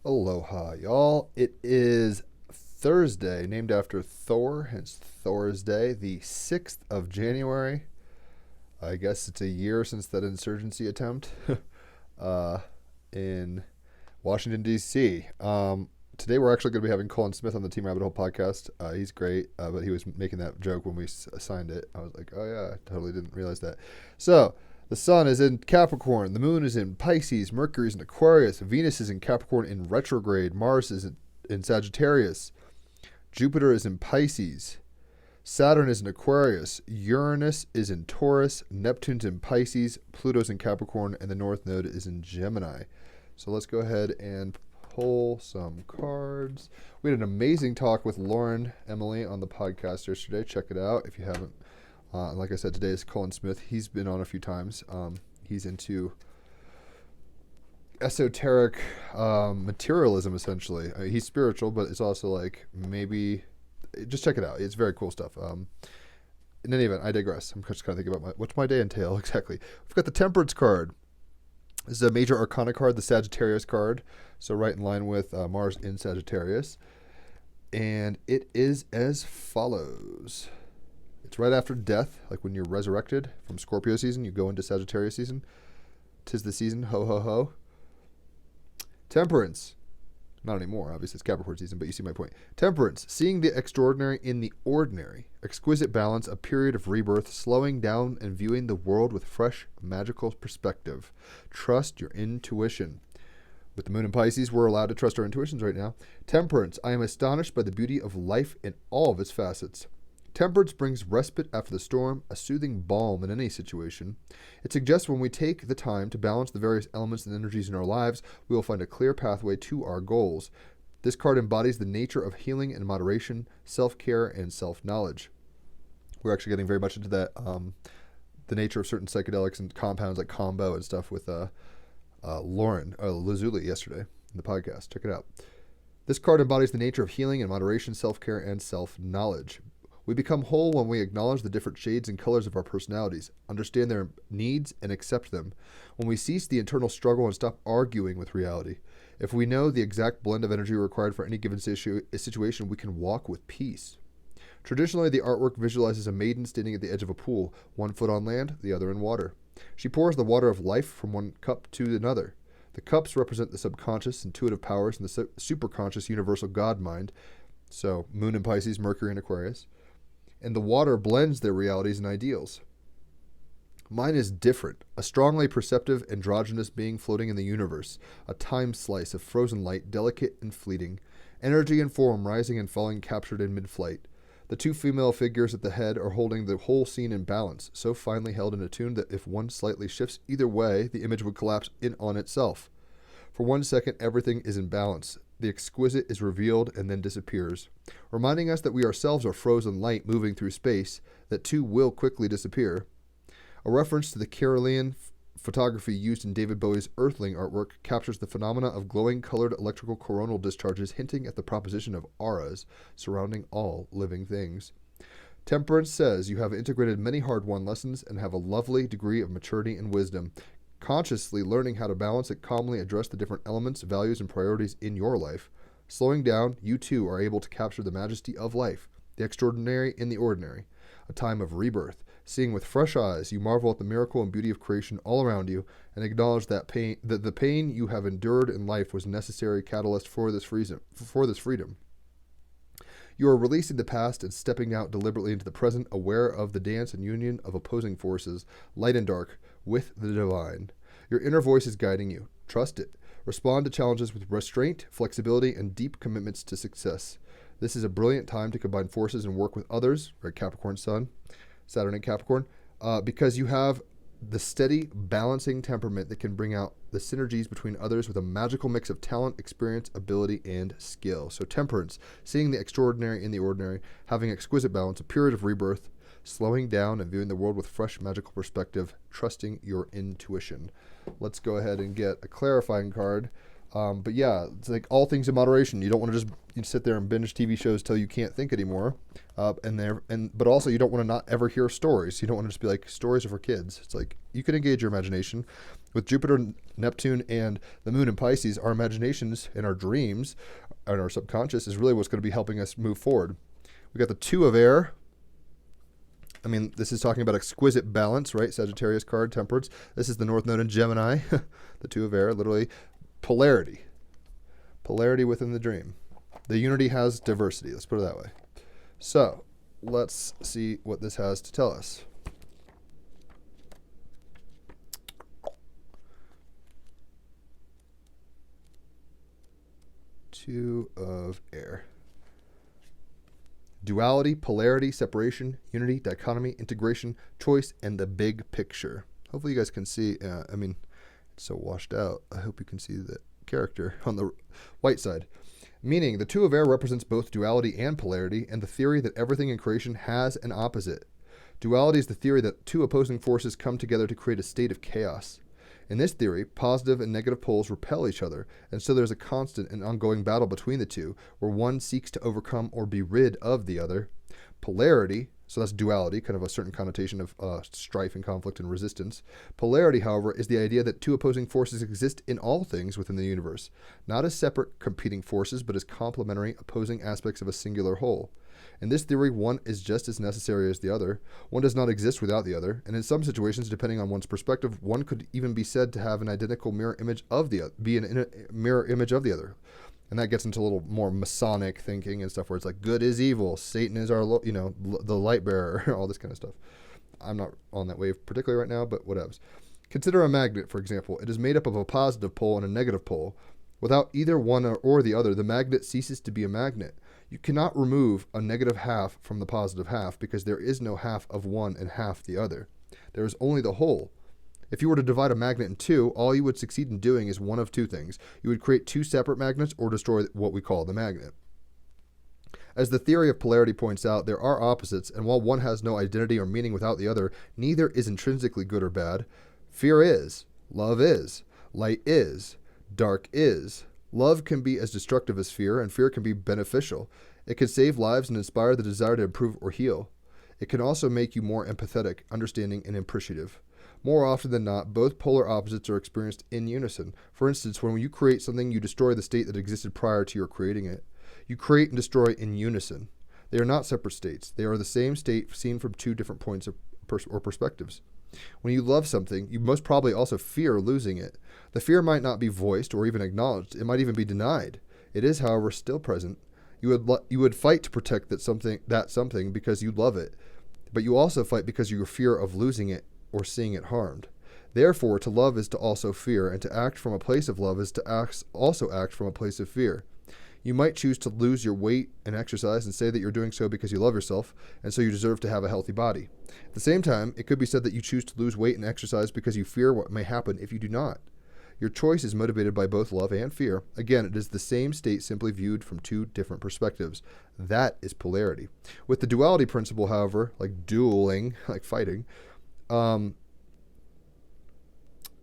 Aloha, y'all. It is Thursday, named after Thor, hence Thor's Day, the 6th of January. I guess it's a year since that insurgency attempt uh, in Washington, D.C. Today we're actually going to be having Colin Smith on the Team Rabbit Hole podcast. He's great, but he was making that joke when we assigned it. I was like, oh yeah, I totally didn't realize that. So, the sun is in Capricorn, the moon is in Pisces, Mercury is in Aquarius, Venus is in Capricorn in retrograde, Mars is in Sagittarius, Jupiter is in Pisces, Saturn is in Aquarius, Uranus is in Taurus, Neptune's in Pisces, Pluto's in Capricorn, and the North Node is in Gemini. So let's go ahead and pull some cards. We had an amazing talk with Lauren Emily on the podcast yesterday. Check it out if you haven't. Like I said, today is Colin Smith. He's been on a few times. He's into esoteric materialism, essentially. He's spiritual, but it's also like maybe just check it out. It's very cool stuff. In any event, I digress. I'm just kind of thinking about what's my day entail exactly. We've got the Temperance card. This is a major arcana card, the Sagittarius card. So right in line with Mars in Sagittarius. And it is as follows. It's right after death, like when you're resurrected from Scorpio season, you go into Sagittarius season. 'Tis the season, ho, ho, ho. Temperance. Not anymore, obviously it's Capricorn season, but you see my point. Temperance, seeing the extraordinary in the ordinary. Exquisite balance, a period of rebirth, slowing down and viewing the world with fresh, magical perspective. Trust your intuition. With the moon in Pisces, we're allowed to trust our intuitions right now. Temperance, I am astonished by the beauty of life in all of its facets. Temperance brings respite after the storm, a soothing balm in any situation. It suggests when we take the time to balance the various elements and energies in our lives, we will find a clear pathway to our goals. This card embodies the nature of healing and moderation, self-care, and self-knowledge. We're actually getting very much into that, the nature of certain psychedelics and compounds like Combo and stuff with Lauren Lazuli yesterday in the podcast. Check it out. This card embodies the nature of healing and moderation, self-care, and self-knowledge. We become whole when we acknowledge the different shades and colors of our personalities, understand their needs, and accept them. When we cease the internal struggle and stop arguing with reality. If we know the exact blend of energy required for any given situation, we can walk with peace. Traditionally, the artwork visualizes a maiden standing at the edge of a pool, one foot on land, the other in water. She pours the water of life from one cup to another. The cups represent the subconscious, intuitive powers, and the superconscious universal God mind. So, Moon in Pisces, Mercury in Aquarius. And the water blends their realities and ideals. Mine is different, a strongly perceptive, androgynous being floating in the universe, a time slice of frozen light, delicate and fleeting, energy and form rising and falling captured in mid-flight. The two female figures at the head are holding the whole scene in balance, so finely held and attuned that if one slightly shifts either way, the image would collapse in on itself. For 1 second, everything is in balance. The exquisite is revealed and then disappears, reminding us that we ourselves are frozen light moving through space, that too will quickly disappear. A reference to the Carolean photography used in David Bowie's Earthling artwork captures the phenomena of glowing colored electrical coronal discharges, hinting at the proposition of auras surrounding all living things. Temperance says you have integrated many hard-won lessons and have a lovely degree of maturity and wisdom. Consciously learning how to balance and calmly address the different elements, values, and priorities in your life. Slowing down, you too are able to capture the majesty of life, the extraordinary in the ordinary. A time of rebirth. Seeing with fresh eyes, you marvel at the miracle and beauty of creation all around you, and acknowledge that the pain you have endured in life was a necessary catalyst for this freedom. You are releasing the past and stepping out deliberately into the present, aware of the dance and union of opposing forces, light and dark, with the divine. Your inner voice is guiding you. Trust it. Respond to challenges with restraint, flexibility, and deep commitments to success. This is a brilliant time to combine forces and work with others, right? Capricorn Sun, Saturn in Capricorn, because you have the steady, balancing temperament that can bring out the synergies between others with a magical mix of talent, experience, ability, and skill. So temperance, seeing the extraordinary in the ordinary, having exquisite balance, a period of rebirth, slowing down and viewing the world with fresh magical perspective, trusting your intuition. Let's go ahead and get a clarifying card. But yeah, it's like all things in moderation. You don't want to just sit there and binge TV shows till you can't think anymore. But also you don't want to not ever hear stories. You don't want to just be like, stories are for kids. It's like you can engage your imagination. With Jupiter, Neptune, and the moon in Pisces, our imaginations and our dreams and our subconscious is really what's going to be helping us move forward. We got the Two of Air. I mean, this is talking about exquisite balance, right? Sagittarius card, Temperance. This is the North Node in Gemini. The Two of Air, literally polarity. Polarity within the dream. The unity has diversity. Let's put it that way. So let's see what this has to tell us. Two of Air. Duality, polarity, separation, unity, dichotomy, integration, choice, and the big picture. Hopefully you guys can see, I mean, it's so washed out. I hope you can see the character on the white side. Meaning, the Two of Air represents both duality and polarity, and the theory that everything in creation has an opposite. Duality is the theory that two opposing forces come together to create a state of chaos. In this theory, positive and negative poles repel each other, and so there's a constant and ongoing battle between the two, where one seeks to overcome or be rid of the other. Polarity, so that's duality, kind of a certain connotation of strife and conflict and resistance. Polarity, however, is the idea that two opposing forces exist in all things within the universe, not as separate competing forces, but as complementary opposing aspects of a singular whole. In this theory, one is just as necessary as the other. One does not exist without the other, and in some situations, depending on one's perspective, one could even be said to have an identical mirror image of the other, be a mirror image of the other. And that gets into a little more Masonic thinking and stuff, where it's like good is evil, Satan is our, the light bearer, all this kind of stuff. I'm not on that wave particularly right now, but whatevs. Consider a magnet, for example. It is made up of a positive pole and a negative pole. Without either one or the other, the magnet ceases to be a magnet. You cannot remove a negative half from the positive half because there is no half of one and half the other. There is only the whole. If you were to divide a magnet in two, all you would succeed in doing is one of two things. You would create two separate magnets or destroy what we call the magnet. As the theory of polarity points out, there are opposites, and while one has no identity or meaning without the other, neither is intrinsically good or bad. Fear is, love is, light is, dark is. Love can be as destructive as fear, and fear can be beneficial. It can save lives and inspire the desire to improve or heal. It can also make you more empathetic, understanding, and appreciative. More often than not, both polar opposites are experienced in unison. For instance, when you create something, you destroy the state that existed prior to your creating it. You create and destroy in unison. They are not separate states. They are the same state seen from two different points of or perspectives. When you love something, you most probably also fear losing it. The fear might not be voiced or even acknowledged. It might even be denied. It is, however, still present. You would fight to protect that something because you love it, but you also fight because you fear of losing it or seeing it harmed. Therefore, to love is to also fear, and to act from a place of love is to also act from a place of fear. You might choose to lose your weight and exercise and say that you're doing so because you love yourself, and so you deserve to have a healthy body. At the same time, it could be said that you choose to lose weight and exercise because you fear what may happen if you do not. Your choice is motivated by both love and fear. Again, it is the same state simply viewed from two different perspectives. That is polarity. With the duality principle, however, like dueling, like fighting,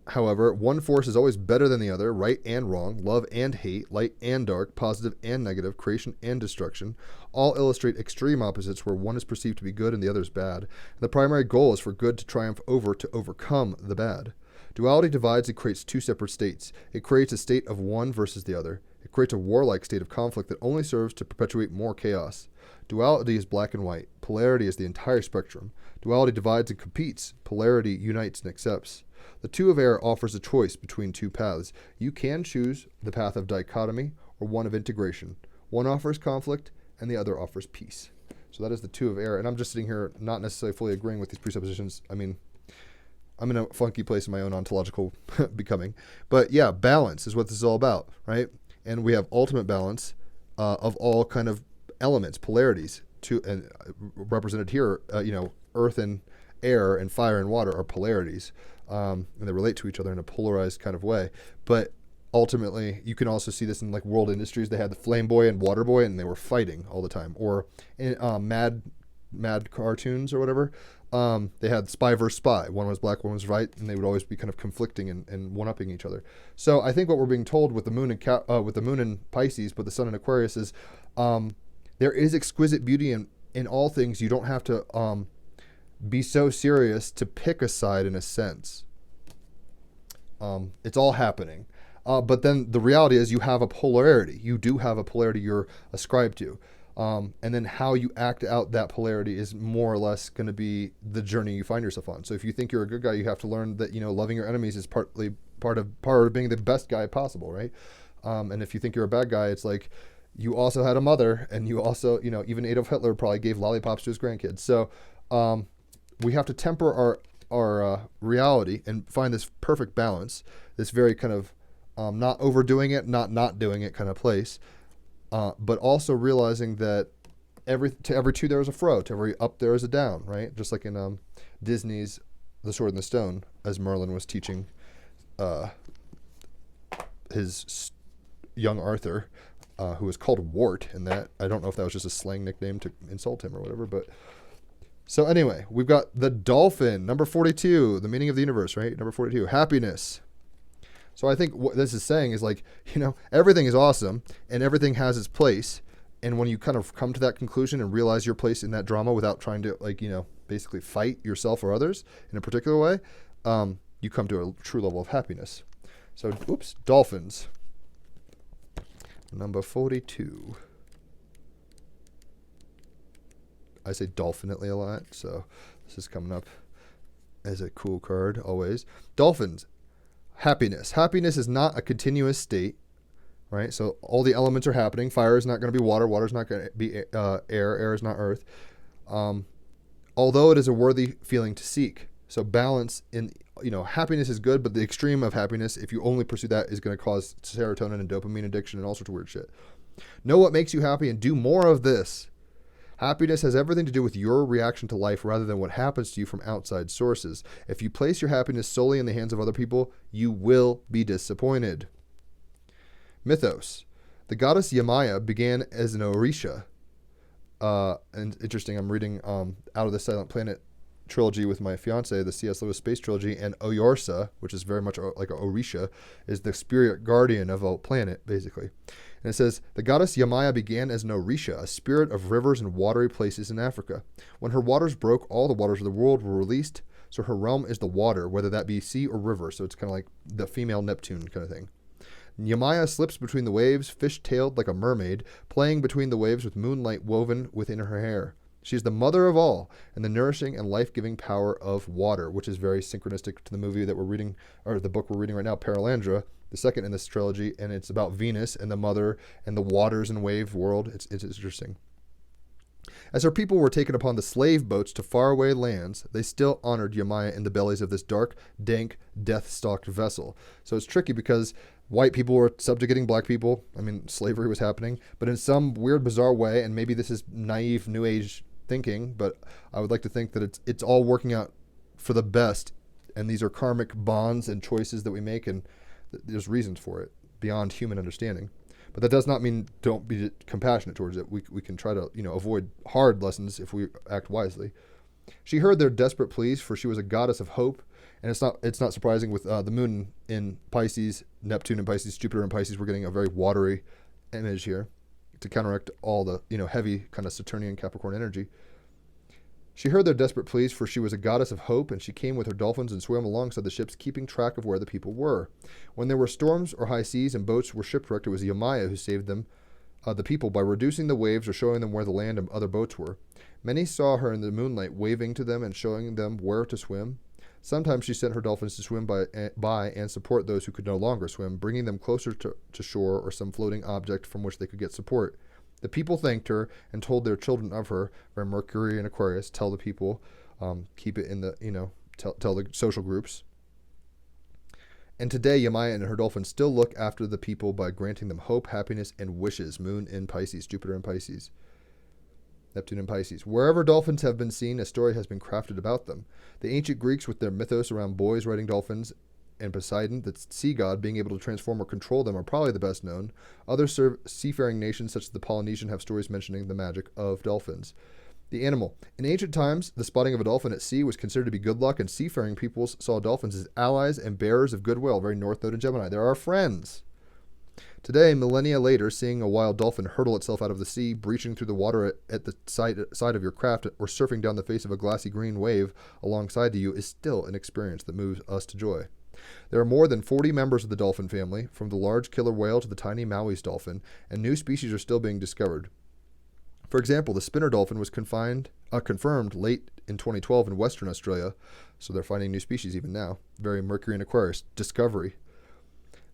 however, one force is always better than the other, right and wrong, love and hate, light and dark, positive and negative, creation and destruction. All illustrate extreme opposites where one is perceived to be good and the other is bad. And the primary goal is for good to triumph to overcome the bad. Duality divides and creates two separate states. It creates a state of one versus the other. It creates a warlike state of conflict that only serves to perpetuate more chaos. Duality is black and white. Polarity is the entire spectrum. Duality divides and competes. Polarity unites and accepts. The Two of Air offers a choice between two paths. You can choose the path of dichotomy or one of integration. One offers conflict and the other offers peace. So that is the Two of Air. And I'm just sitting here not necessarily fully agreeing with these presuppositions. I mean, I'm in a funky place in my own ontological becoming. But yeah, balance is what this is all about, right? And we have ultimate balance of all kind of elements, polarities, and represented here, earth and air and fire and water are polarities. And they relate to each other in a polarized kind of way. But ultimately, you can also see this in like world industries. They had the Flame Boy and Water Boy, and they were fighting all the time. Or in Mad cartoons or whatever, they had spy versus spy. One was black, one was white, and they would always be kind of conflicting and one-upping each other. So I think what we're being told with the moon in Pisces, but the sun in Aquarius is there is exquisite beauty in all things. You don't have to be so serious to pick a side in a sense. It's all happening. But then the reality is you have a polarity. You do have a polarity you're ascribed to. And then how you act out that polarity is more or less going to be the journey you find yourself on. So if you think you're a good guy, you have to learn that, loving your enemies is part of being the best guy possible, right? And if you think you're a bad guy, it's like you also had a mother, and you also, even Adolf Hitler probably gave lollipops to his grandkids. So we have to temper our reality and find this perfect balance, this very kind of not overdoing it, not doing it kind of place, but also realizing that to every two there is a fro, to every up there is a down, right? Just like in Disney's The Sword and the Stone, as Merlin was teaching his young Arthur, who was called Wart in that. I don't know if that was just a slang nickname to insult him or whatever, but... So anyway, we've got the dolphin, number 42, the meaning of the universe, right? Number 42, happiness. So I think what this is saying is like, everything is awesome and everything has its place. And when you kind of come to that conclusion and realize your place in that drama without trying to basically fight yourself or others in a particular way, you come to a true level of happiness. So, dolphins. Number 42. I say dolphinately a lot, so this is coming up as a cool card always. Dolphins. Happiness. Happiness is not a continuous state, right? So all the elements are happening. Fire is not going to be water. Water is not going to be air. Air is not earth. Although it is a worthy feeling to seek. So balance in, happiness is good, but the extreme of happiness, if you only pursue that, is going to cause serotonin and dopamine addiction and all sorts of weird shit. Know what makes you happy and do more of this. Happiness has everything to do with your reaction to life rather than what happens to you from outside sources. If you place your happiness solely in the hands of other people, you will be disappointed. Mythos. The goddess Yamaya began as an Orisha. And interesting, I'm reading Out of the Silent Planet trilogy with my fiance, the C.S. Lewis Space Trilogy, and Oyorsa, which is very much like an Orisha, is the spirit guardian of a planet, basically. And it says, the goddess Yamaya began as an Orisha, a spirit of rivers and watery places in Africa. When her waters broke, all the waters of the world were released, so her realm is the water, whether that be sea or river, so it's kind of like the female Neptune kind of thing. Yamaya slips between the waves, fish-tailed like a mermaid, playing between the waves with moonlight woven within her hair. She is the mother of all and the nourishing and life-giving power of water, which is very synchronistic to the movie that we're reading, or the book we're reading right now, Paralandra, the second in this trilogy, and it's about Venus and the mother and the waters and wave world. It's interesting. As her people were taken upon the slave boats to faraway lands, they still honored Yamaya in the bellies of this dark, dank, death-stalked vessel. So it's tricky because white people were subjugating black people. I mean, slavery was happening, but in some weird, bizarre way, and maybe this is naive New Age thinking, but I would like to think that it's all working out for the best, and these are karmic bonds and choices that we make, and there's reasons for it beyond human understanding. But that does not mean don't be compassionate towards it. We can try to avoid hard lessons if we act wisely. She heard their desperate pleas, for she was a goddess of hope, and it's not surprising with the moon in Pisces, Neptune in Pisces, Jupiter in Pisces. We're getting a very watery image here to counteract all the heavy kind of Saturnian Capricorn energy. She heard their desperate pleas, for she was a goddess of hope, and she came with her dolphins and swam alongside the ships, keeping track of where the people were. When there were storms or high seas and boats were shipwrecked, it was Yamaya who saved them, the people, by reducing the waves or showing them where the land and other boats were. Many saw her in the moonlight, waving to them and showing them where to swim. Sometimes she sent her dolphins to swim by and support those who could no longer swim, bringing them closer to shore or some floating object from which they could get support. The people thanked her and told their children of her. Where Mercury and Aquarius tell the people, keep it in the, tell the social groups. And today, Yamaya and her dolphins still look after the people by granting them hope, happiness, and wishes. Moon in Pisces, Jupiter in Pisces, Neptune in Pisces. Wherever dolphins have been seen, a story has been crafted about them. The ancient Greeks, with their mythos around boys riding dolphins, and Poseidon, the sea god, being able to transform or control them, are probably the best known. Other seafaring nations, such as the Polynesian, have stories mentioning the magic of dolphins. The animal. In ancient times, the spotting of a dolphin at sea was considered to be good luck, and seafaring peoples saw dolphins as allies and bearers of goodwill. Very North Node in Gemini. They're our friends. Today, millennia later, seeing a wild dolphin hurtle itself out of the sea, breaching through the water at the side of your craft, or surfing down the face of a glassy green wave alongside you is still an experience that moves us to joy. There are more than 40 members of the dolphin family, from the large killer whale to the tiny Maui's dolphin, and new species are still being discovered. For example, the spinner dolphin was confirmed late in 2012 in Western Australia, so they're finding new species even now. Very Mercury and Aquarius discovery.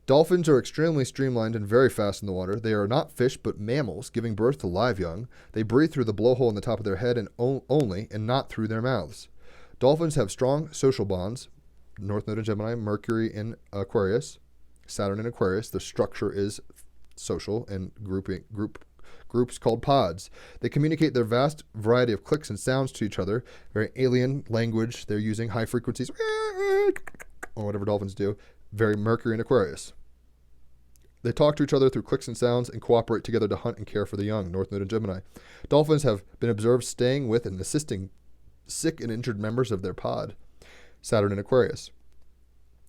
Dolphins are extremely streamlined and very fast in the water. They are not fish, but mammals, giving birth to live young. They breathe through the blowhole in the top of their head and only, and not through their mouths. Dolphins have strong social bonds. North Node in Gemini, Mercury in Aquarius, Saturn in Aquarius. The structure is social and groups called pods. They communicate their vast variety of clicks and sounds to each other. Very alien language. They're using high frequencies, or whatever dolphins do. Very Mercury and Aquarius. They talk to each other through clicks and sounds and cooperate together to hunt and care for the young. North Node in Gemini. Dolphins have been observed staying with and assisting sick and injured members of their pod. Saturn in Aquarius.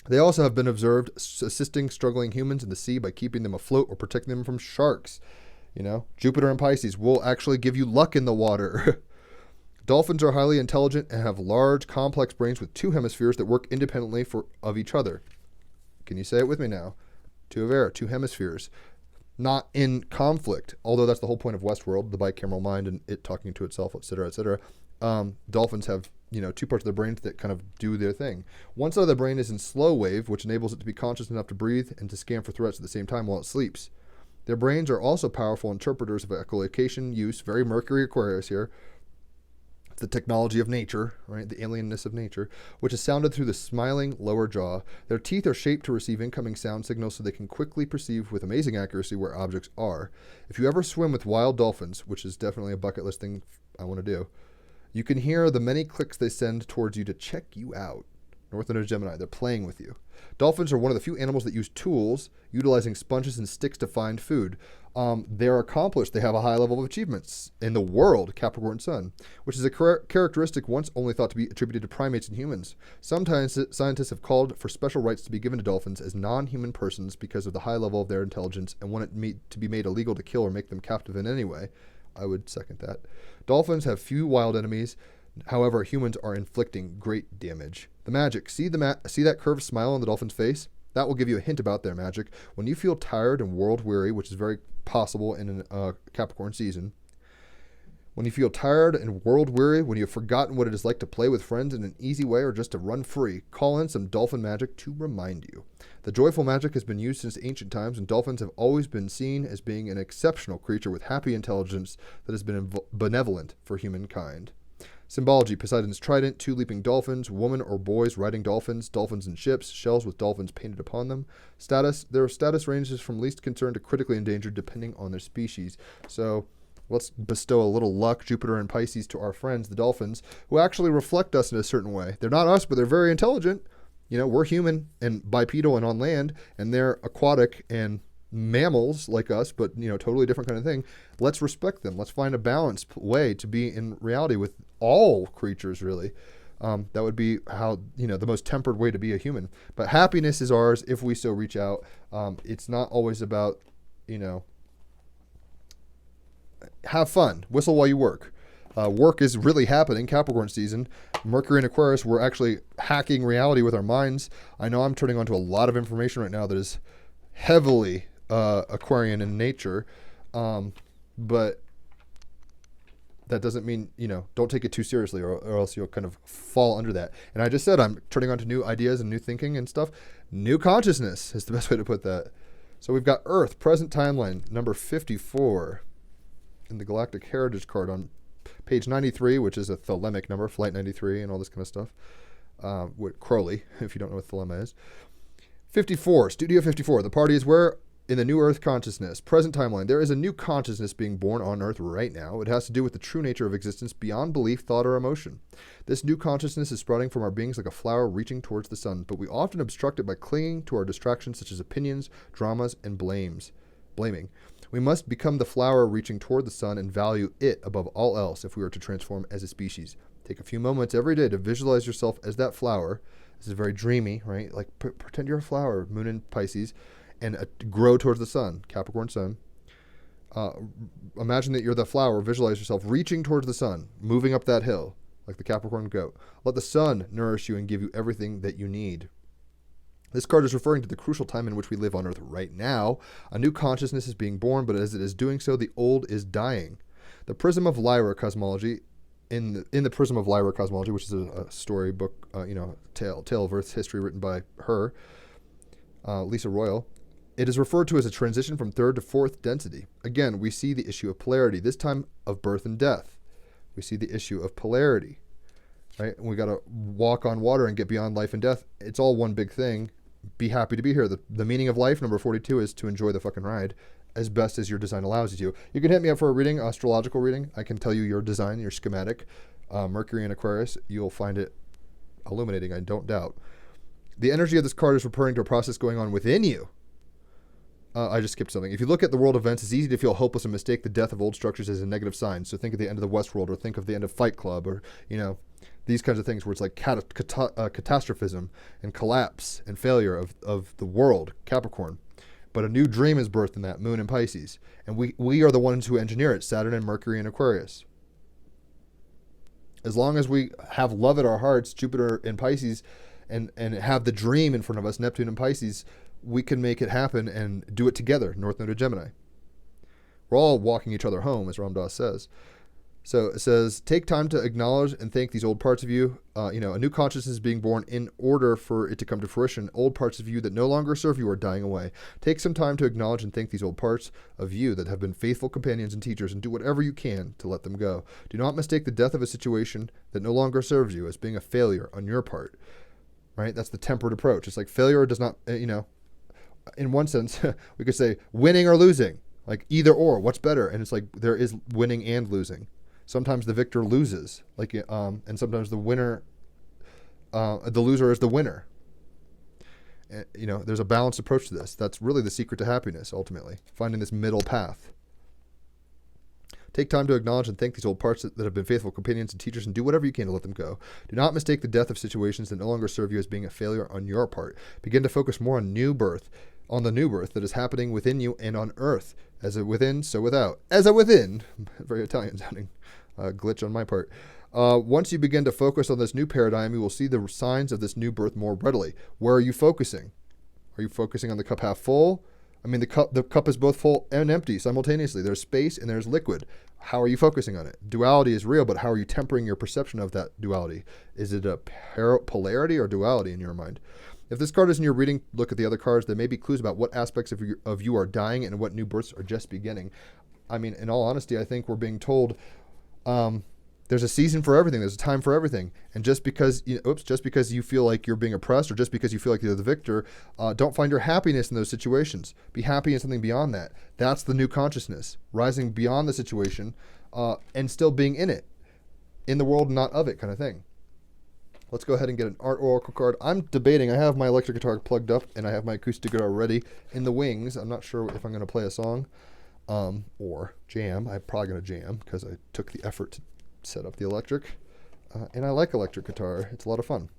They also have been observed assisting struggling humans in the sea by keeping them afloat or protecting them from sharks. Jupiter and Pisces will actually give you luck in the water. Dolphins are highly intelligent and have large, complex brains with two hemispheres that work independently of each other. Can you say it with me now? Two of air, two hemispheres. Not in conflict, although that's the whole point of Westworld, the bicameral mind and it talking to itself, etc., etc. Dolphins have, two parts of their brains that kind of do their thing. One side of the brain is in slow wave, which enables it to be conscious enough to breathe and to scan for threats at the same time while it sleeps. Their brains are also powerful interpreters of echolocation use, very Mercury Aquarius here. The technology of nature, right? The alienness of nature, which is sounded through the smiling lower jaw. Their teeth are shaped to receive incoming sound signals so they can quickly perceive with amazing accuracy where objects are. If you ever swim with wild dolphins, which is definitely a bucket list thing I want to do, you can hear the many clicks they send towards you to check you out. North Node Gemini, they're playing with you. Dolphins are one of the few animals that use tools, utilizing sponges and sticks to find food. They're accomplished. They have a high level of achievements in the world, Capricorn Sun, which is a characteristic once only thought to be attributed to primates and humans. Sometimes scientists have called for special rights to be given to dolphins as non-human persons because of the high level of their intelligence and want it to be made illegal to kill or make them captive in any way. I would second that. Dolphins have few wild enemies. However, humans are inflicting great damage. The magic. See that curved smile on the dolphin's face? That will give you a hint about their magic. When you feel tired and world-weary, which is very possible in a Capricorn season, when you feel tired and world-weary, when you've forgotten what it is like to play with friends in an easy way or just to run free, call in some dolphin magic to remind you. The joyful magic has been used since ancient times, and dolphins have always been seen as being an exceptional creature with happy intelligence that has been benevolent for humankind. Symbology: Poseidon's trident, two leaping dolphins, women or boys riding dolphins, dolphins in ships, shells with dolphins painted upon them. Status: their status ranges from least concerned to critically endangered depending on their species. So let's bestow a little luck, Jupiter and Pisces, to our friends, the dolphins, who actually reflect us in a certain way. They're not us, but they're very intelligent. We're human and bipedal and on land, and they're aquatic and mammals like us, but totally different kind of thing. Let's respect them. Let's find a balanced way to be in reality with all creatures, really. That would be how, the most tempered way to be a human. But happiness is ours if we so reach out. It's not always about, have fun. Whistle while you work. Work is really happening. Capricorn season. Mercury and Aquarius, we're actually hacking reality with our minds. I know I'm turning onto a lot of information right now that is heavily Aquarian in nature, but that doesn't mean, don't take it too seriously or else you'll kind of fall under that. And I just said I'm turning on to new ideas and new thinking and stuff. New consciousness is the best way to put that. So we've got Earth, present timeline, number 54 in the Galactic Heritage card on page 93, which is a thelemic number, flight 93 and all this kind of stuff. With Crowley, if you don't know what thelema is. 54, Studio 54. The party is where? In the new Earth consciousness, present timeline. There is a new consciousness being born on Earth right now. It has to do with the true nature of existence beyond belief, thought, or emotion. This new consciousness is sprouting from our beings like a flower reaching towards the sun, but we often obstruct it by clinging to our distractions such as opinions, dramas, and blaming. We must become the flower reaching toward the sun and value it above all else if we are to transform as a species. Take a few moments every day to visualize yourself as that flower. This is very dreamy, right? Like pretend you're a flower, moon in Pisces, and grow towards the sun, Capricorn sun. Imagine that you're the flower. Visualize yourself reaching towards the sun, moving up that hill, like the Capricorn goat. Let the sun nourish you and give you everything that you need. This card is referring to the crucial time in which we live on Earth right now. A new consciousness is being born, but as it is doing so, the old is dying. The Prism of Lyra cosmology, in the Prism of Lyra cosmology, which is a storybook, tale of Earth's history written by her, Lisa Royal, it is referred to as a transition from third to fourth density. Again, we see the issue of polarity, this time of birth and death. We see the issue of polarity, right? And we got to walk on water and get beyond life and death. It's all one big thing. Be happy to be here. The meaning of life, number 42, is to enjoy the fucking ride as best as your design allows you to. You can hit me up for a reading, astrological reading. I can tell you your design, your schematic. Mercury and Aquarius, you'll find it illuminating, I don't doubt. The energy of this card is referring to a process going on within you. I just skipped something. If you look at the world events, it's easy to feel hopeless and mistake the death of old structures as a negative sign. So think of the end of the Westworld, or think of the end of Fight Club, or, these kinds of things where it's like catastrophism and collapse and failure of the world, Capricorn. But a new dream is birthed in that, Moon in Pisces. And we are the ones who engineer it, Saturn and Mercury and Aquarius. As long as we have love at our hearts, Jupiter in Pisces, and have the dream in front of us, Neptune in Pisces, we can make it happen and do it together, North Node of Gemini. We're all walking each other home, as Ram Dass says. So it says, take time to acknowledge and thank these old parts of you. A new consciousness is being born in order for it to come to fruition. Old parts of you that no longer serve you are dying away. Take some time to acknowledge and thank these old parts of you that have been faithful companions and teachers, and do whatever you can to let them go. Do not mistake the death of a situation that no longer serves you as being a failure on your part. Right? That's the tempered approach. It's like failure does not, in one sense, we could say winning or losing, like either or, what's better? And it's like there is winning and losing. Sometimes the victor loses, and sometimes the winner, the loser is the winner. There's a balanced approach to this. That's really the secret to happiness, ultimately, finding this middle path. Take time to acknowledge and thank these old parts that have been faithful companions and teachers, and do whatever you can to let them go. Do not mistake the death of situations that no longer serve you as being a failure on your part. Begin to focus more on the new birth that is happening within you and on Earth. As a within, so without. As a within, very Italian sounding glitch on my part. Once you begin to focus on this new paradigm, you will see the signs of this new birth more readily. Where are you focusing? Are you focusing on the cup half full? I mean, the cup is both full and empty simultaneously. There's space and there's liquid. How are you focusing on it? Duality is real, but how are you tempering your perception of that duality? Is it a polarity or duality in your mind? If this card is in your reading, look at the other cards. There may be clues about what aspects of you are dying and what new births are just beginning. I mean, in all honesty, I think we're being told there's a season for everything. There's a time for everything. And just because you feel like you're being oppressed, or just because you feel like you're the victor, don't find your happiness in those situations. Be happy in something beyond that. That's the new consciousness, rising beyond the situation and still being in it, in the world, not of it, kind of thing. Let's go ahead and get an art oracle card. I'm debating. I have my electric guitar plugged up, and I have my acoustic guitar ready in the wings. I'm not sure if I'm going to play a song or jam. I'm probably going to jam because I took the effort to set up the electric. And I like electric guitar. It's a lot of fun.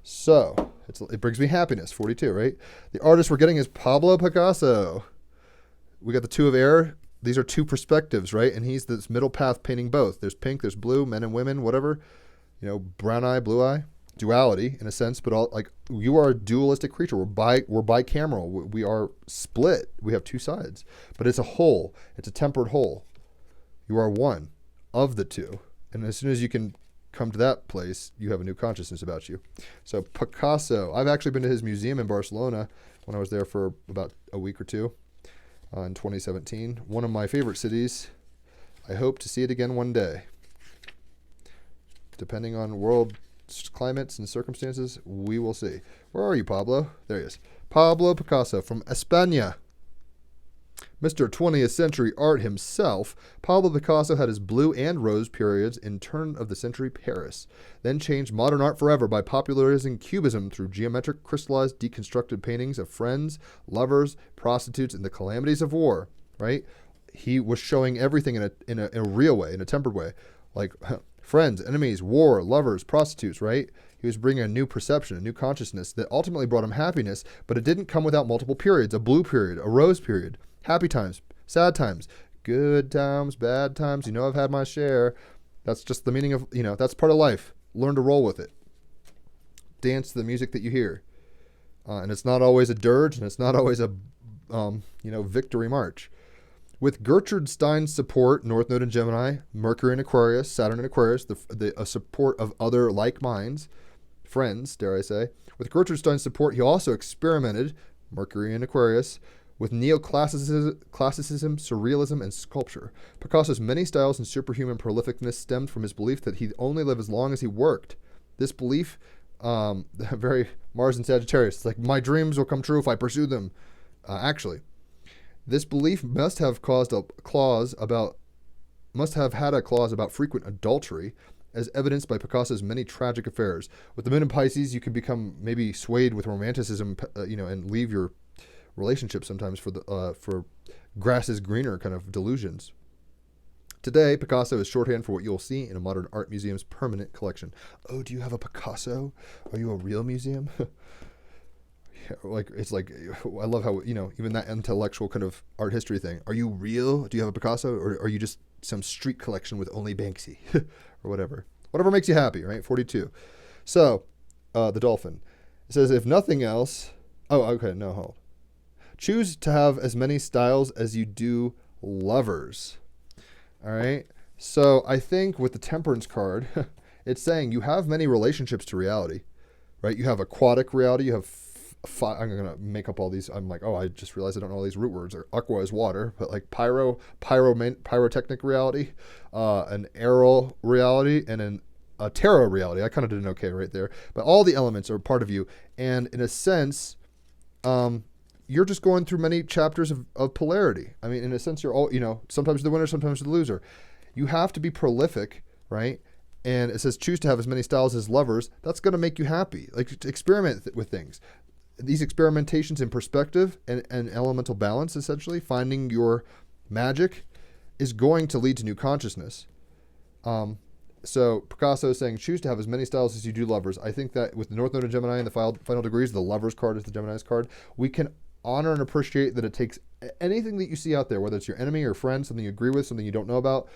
So it brings me happiness, 42, right? The artist we're getting is Pablo Picasso. We got the two of air. These are two perspectives, right? And he's this middle path painting both. There's pink, there's blue, men and women, whatever. Brown eye, blue eye, duality in a sense, but you are a dualistic creature. We're bicameral. We are split. We have two sides, but it's a whole. It's a tempered whole. You are one of the two. And as soon as you can come to that place, you have a new consciousness about you. So Picasso, I've actually been to his museum in Barcelona when I was there for about a week or two in 2017. One of my favorite cities. I hope to see it again one day. Depending on world climates and circumstances, we will see. Where are you, Pablo? There he is. Pablo Picasso from España. Mr. 20th century art himself, Pablo Picasso had his blue and rose periods in turn of the century Paris, then changed modern art forever by popularizing Cubism through geometric, crystallized, deconstructed paintings of friends, lovers, prostitutes, and the calamities of war, right? He was showing everything in a real way, in a tempered way, like friends, enemies, war, lovers, prostitutes, right? He was bringing a new perception, a new consciousness that ultimately brought him happiness, but it didn't come without multiple periods, a blue period, a rose period, happy times, sad times, good times, bad times. I've had my share. That's just the meaning of, that's part of life. Learn to roll with it. Dance to the music that you hear. And it's not always a dirge, and it's not always a victory march. With Gertrude Stein's support, North Node in Gemini, Mercury in Aquarius, Saturn in Aquarius, the support of other like minds, friends, dare I say. With Gertrude Stein's support, he also experimented, Mercury in Aquarius, with neoclassicism, surrealism, and sculpture. Picasso's many styles and superhuman prolificness stemmed from his belief that he'd only live as long as he worked. This belief, very Mars and Sagittarius, it's like, my dreams will come true if I pursue them. This belief must have had a clause about frequent adultery, as evidenced by Picasso's many tragic affairs. With the moon in Pisces, you can become maybe swayed with romanticism, and leave your relationship sometimes for grass is greener kind of delusions. Today, Picasso is shorthand for what you'll see in a modern art museum's permanent collection. Oh, do you have a Picasso? Are you a real museum? I love how, even that intellectual kind of art history thing. Are you real? Do you have a Picasso? Or are you just some street collection with only Banksy? Or whatever. Whatever makes you happy, right? 42. So, the dolphin. It says, if nothing else... Oh, okay, no, hold. Choose to have as many styles as you do lovers. All right? So, I think with the temperance card, it's saying you have many relationships to reality, right? You have aquatic reality, you have... I'm going to make up all these. I'm like, oh, I just realized I don't know all these root words. Or aqua is water, but like pyrotechnic reality, an aerial reality, and a terra reality. I kind of did an okay right there. But all the elements are part of you. And in a sense, you're just going through many chapters of polarity. I mean, in a sense, you're all, sometimes the winner, sometimes the loser. You have to be prolific, right? And it says choose to have as many styles as lovers. That's going to make you happy. Like, experiment with things. These experimentations in perspective and elemental balance, essentially, finding your magic, is going to lead to new consciousness. So Picasso is saying, choose to have as many styles as you do lovers. I think that with the North Node in Gemini and the final degrees, the lovers card is the Gemini's card, we can honor and appreciate that it takes anything that you see out there, whether it's your enemy or friend, something you agree with, something you don't know about,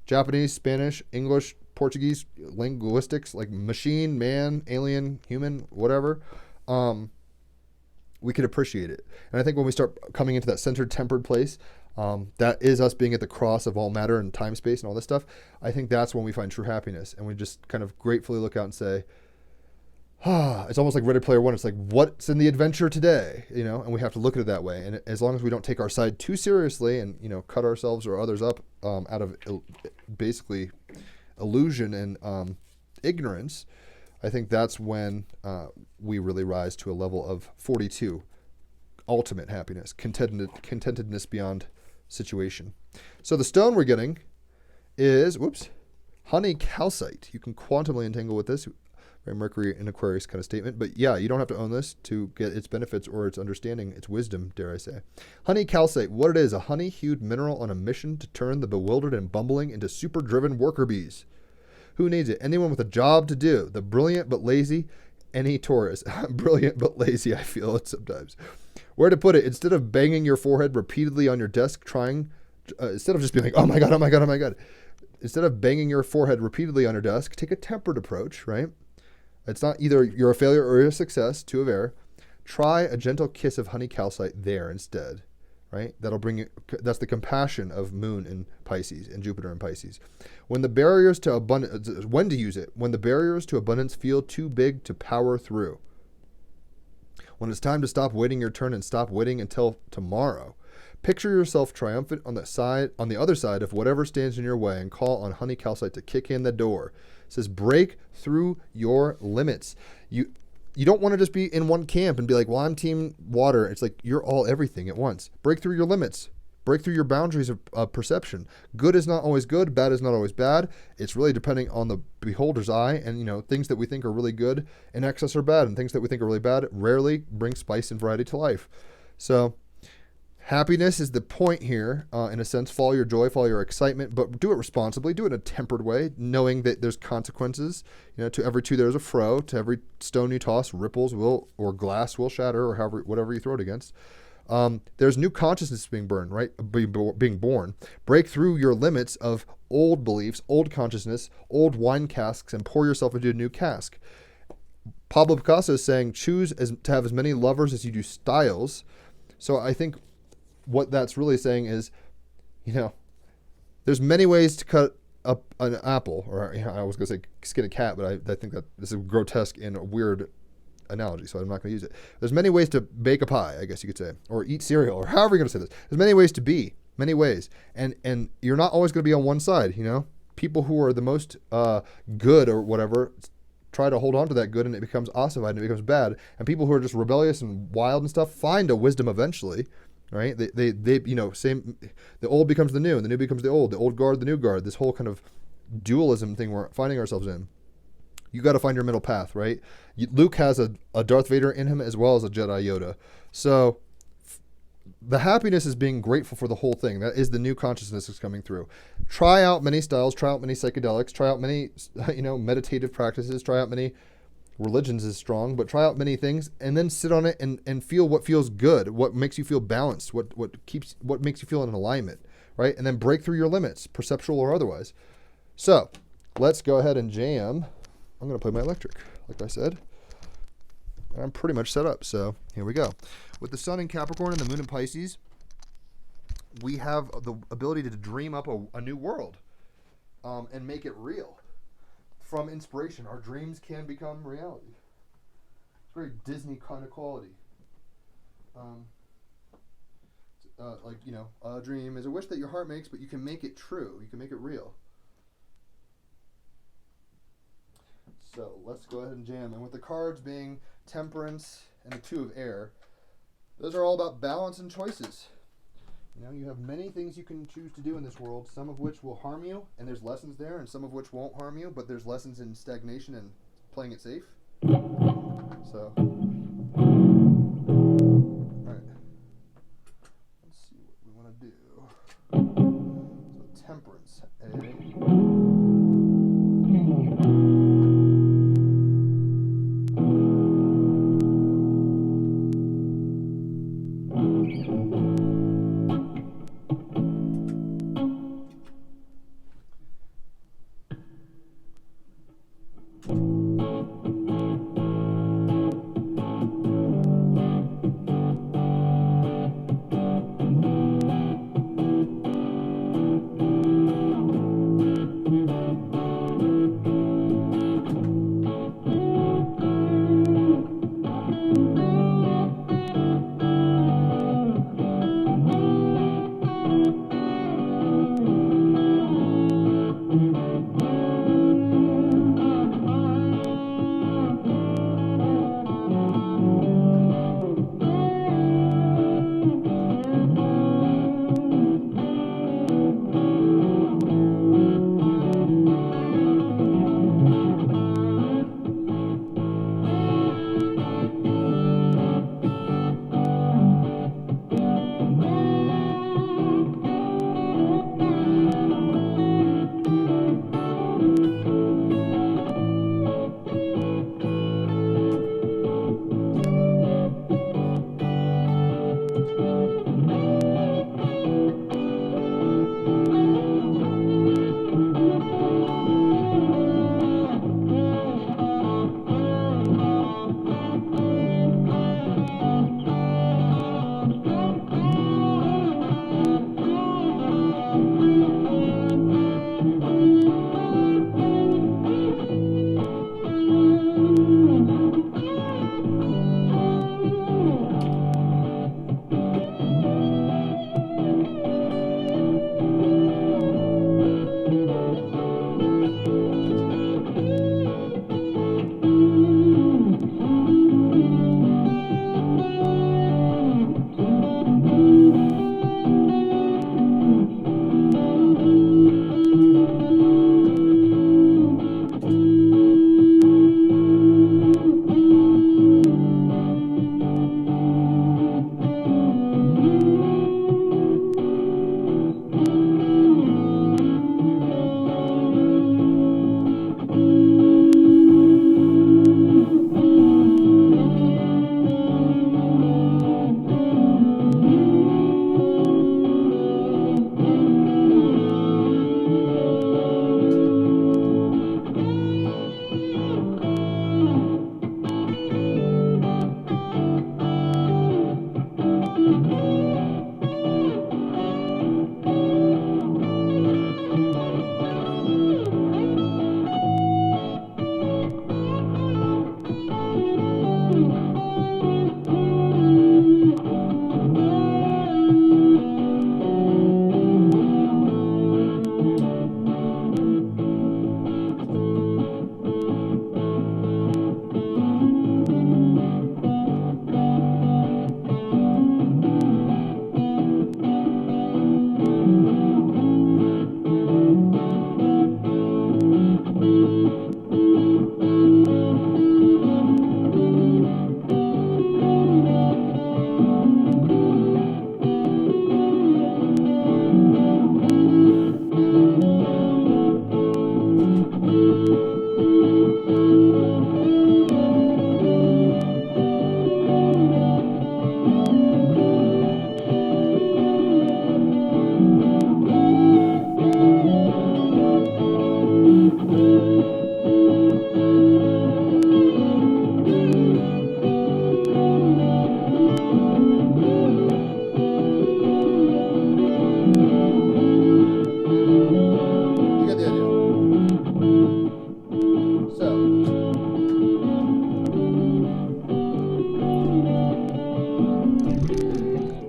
Japanese, Spanish, English, Portuguese, linguistics, like machine, man, alien, human, whatever. We could appreciate it. And I think when we start coming into that centered, tempered place, that is us being at the cross of all matter and time, space, and all this stuff. I think that's when we find true happiness. And we just kind of gratefully look out and say, it's almost like Ready Player One. It's like, what's in the adventure today? And we have to look at it that way. And as long as we don't take our side too seriously and, cut ourselves or others up out of basically illusion and ignorance, I think that's when we really rise to a level of 42, ultimate happiness, contentedness beyond situation. So the stone we're getting is, honey calcite. You can quantumly entangle with this. Very Mercury and Aquarius kind of statement. But yeah, you don't have to own this to get its benefits or its understanding, its wisdom, dare I say. Honey calcite, what it is, a honey-hued mineral on a mission to turn the bewildered and bumbling into super-driven worker bees. Who needs it? Anyone with a job to do. The brilliant but lazy, any Taurus. Brilliant but lazy, I feel it sometimes. Where to put it? Instead of banging your forehead repeatedly on your desk, instead of just being like, oh my God, oh my God, oh my God. Instead of banging your forehead repeatedly on your desk, take a tempered approach, right? It's not either you're a failure or you're a success, two of air. Try a gentle kiss of honey calcite there instead. Right? That'll bring you, that's the compassion of Moon in Pisces and Jupiter in Pisces. When the barriers to abundance, when to use it? When the barriers to abundance feel too big to power through. When it's time to stop waiting your turn and stop waiting until tomorrow. Picture yourself triumphant on the other side of whatever stands in your way and call on honey calcite to kick in the door. It says break through your limits. You don't want to just be in one camp and be like, well, I'm team water. It's like you're all everything at once. Break through your limits. Break through your boundaries of perception. Good is not always good. Bad is not always bad. It's really depending on the beholder's eye. And, things that we think are really good in excess are bad. And things that we think are really bad rarely bring spice and variety to life. So happiness is the point here, in a sense. Follow your joy, follow your excitement, but do it responsibly. Do it in a tempered way, knowing that there's consequences. To every two there's a fro. To every stone you toss, ripples will, or glass will shatter, or whatever you throw it against. There's new consciousness being born, right? Being born. Break through your limits of old beliefs, old consciousness, old wine casks, and pour yourself into a new cask. Pablo Picasso is saying choose to have as many lovers as you do styles. So I think what that's really saying is, there's many ways to cut up an apple, or I was going to say skin a cat, but I think that this is grotesque and a weird analogy, so I'm not going to use it. There's many ways to bake a pie, I guess you could say, or eat cereal, or however you're going to say this. There's many ways to be, many ways, and you're not always going to be on one side. People who are the most good or whatever try to hold on to that good, and it becomes ossified and it becomes bad. And people who are just rebellious and wild and stuff find a wisdom eventually, right? They same. The old becomes the new, and the new becomes the old guard, the new guard. This whole kind of dualism thing we're finding ourselves in. You got to find your middle path, right? Luke has a Darth Vader in him as well as a Jedi Yoda. So the happiness is being grateful for the whole thing. That is the new consciousness that's coming through. Try out many styles, try out many psychedelics, try out many, meditative practices, try out many religions is strong, but try out many things and then sit on it and feel what feels good, what makes you feel balanced, what makes you feel in alignment, right? And then break through your limits, perceptual or otherwise. So let's go ahead and jam. I'm going to play my electric, like I said. I'm pretty much set up, so here we go. With the sun in Capricorn and the moon in Pisces, we have the ability to dream up a new world and make it real. From inspiration, our dreams can become reality. It's very Disney kind of quality. A dream is a wish that your heart makes, but you can make it true. You can make it real. So let's go ahead and jam. And with the cards being Temperance and the Two of Air, those are all about balance and choices. You have many things you can choose to do in this world, some of which will harm you, and there's lessons there, and some of which won't harm you, but there's lessons in stagnation and playing it safe. So, alright. Let's see what we want to do. So, Temperance, A.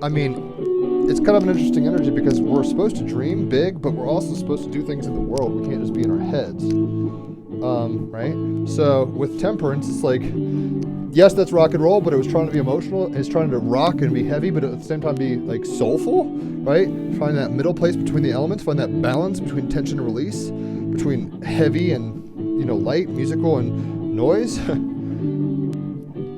I mean, it's kind of an interesting energy because we're supposed to dream big, but we're also supposed to do things in the world. We can't just be in our heads. Right? So with temperance, it's like, yes, that's rock and roll, but it was trying to be emotional. It's trying to rock and be heavy, but at the same time be like soulful, right? Find that middle place between the elements, find that balance between tension and release, between heavy and, light, musical and noise.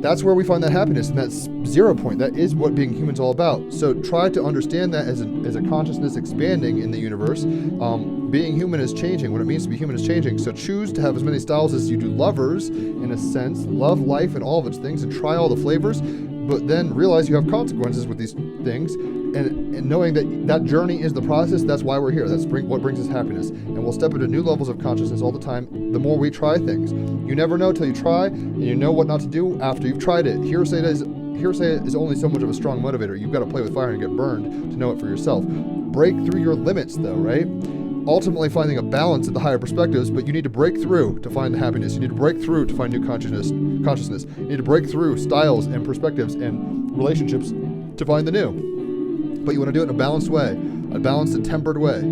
That's where we find that happiness, and that's 0 point. That is what being human's all about. So try to understand that as a consciousness expanding in the universe. Being human is changing. What it means to be human is changing. So choose to have as many styles as you do lovers, in a sense. Love life and all of its things, and try all the flavors. But then realize you have consequences with these things, and knowing that journey is the process. That's why we're here. That's what brings us happiness. And we'll step into new levels of consciousness all the time. The more we try things, you never know till you try, and you know what not to do after you've tried it. Hearsay is only so much of a strong motivator. You've got to play with fire and get burned to know it for yourself. Break through your limits, though, right? Ultimately finding a balance at the higher perspectives, but you need to break through to find the happiness. You need to break through to find new consciousness. You need to break through styles and perspectives and relationships to find the new. But you want to do it in a balanced way, a balanced and tempered way.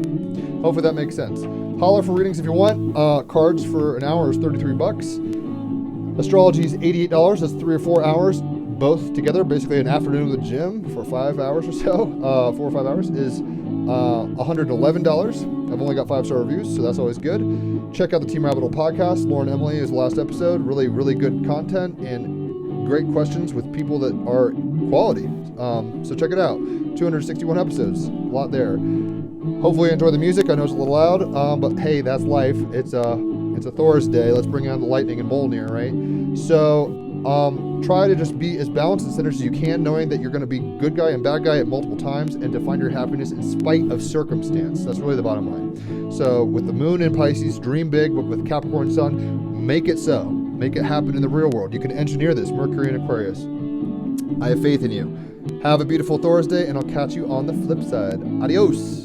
Hopefully that makes sense. Holler for readings if you want. Cards for an hour is $33. Astrology is $88. That's 3 or 4 hours, both together. Basically an afternoon at the gym for 5 hours or so. 4 or 5 hours is $111. I've only got 5-star reviews, so that's always good. Check out the Team Rabbit Hole podcast. Lauren and Emily is the last episode. Really, really good content and great questions with people that are quality. So check it out. 261 episodes. A lot there. Hopefully you enjoy the music. I know it's a little loud, but hey, that's life. It's a Thor's day. Let's bring on the lightning and Mjolnir, right? So try to just be as balanced and centered as you can, knowing that you're going to be good guy and bad guy at multiple times, and to find your happiness in spite of circumstance. That's really the bottom line. So with the moon in Pisces, dream big, but with Capricorn sun, make it so. Make it happen in the real world. You can engineer this, Mercury and Aquarius. I have faith in you. Have a beautiful Thursday, and I'll catch you on the flip side. Adios.